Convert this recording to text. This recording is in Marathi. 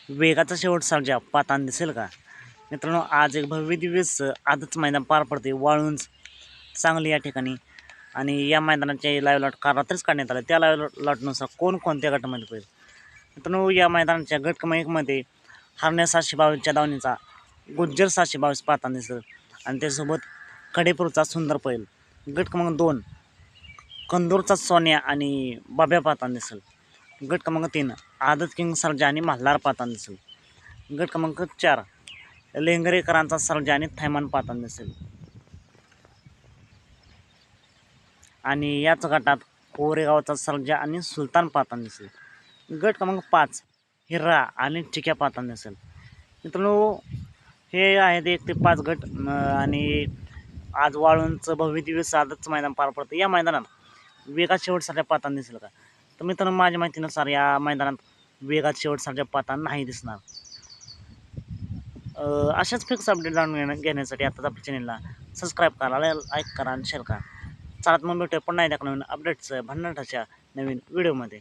वेगाचा शेवट सर्जा पाहताना दिसेल का? मित्रांनो, आज एक भव्य दिवस आजच मैदान पार पडते वाळूंज सांगली या ठिकाणी. आणि या मैदानाचे लाईव्ह लॉट काल रात्रीच काढण्यात आलं. त्या लाईव्ह लॉटनुसार कोणत्या गटामध्ये पडेल मित्रांनो, या मैदानाच्या गट क्रमांक 1मध्ये हरण्या 722च्या दावणीचा गुज्जर 722 पाहताना दिसेल आणि त्यासोबत कडेपूरचा सुंदर पडेल. गट क्रमांक 2 कंदूरचा सोन्या आणि बाब्या पाहताना दिसेल. गट क्रमांक 3 आदत किंग सर्जा आणि मल्हार पाहताना दिसेल. गट क्रमांक 4 लेंगरेकरांचा सर्जा आणि थैमान पाहताना दिसेल. आणि याच गटात कोरेगावचा सर्जा आणि सुलतान पाहताना दिसेल. गट क्रमांक 5 हिर्रा आणि चिक्या पाहताना दिसेल. मित्रांनो, हे आहेत 1 ते 5 गट. आणि आज वाळूंचं भव्य दिवस आजच मैदान पार पडतं. या मैदानात वेगात शेवटसाठी पाहताना दिसेल का? तर मित्रांनो, माझ्या माहितीनुसार या मैदानात वेगात शेवटसाठी पाहताना नाही दिसणार. अशाच फिक्स अपडेट जाणून घेण्यासाठी आताच आपल्या चॅनलला सबस्क्राईब करा, लाईक करा आणि शेअर करा. चालत मग भेटूया पुन्हा एकदा नवीन अपडेट्स भन्नाटाच्या नवीन व्हिडिओमध्ये.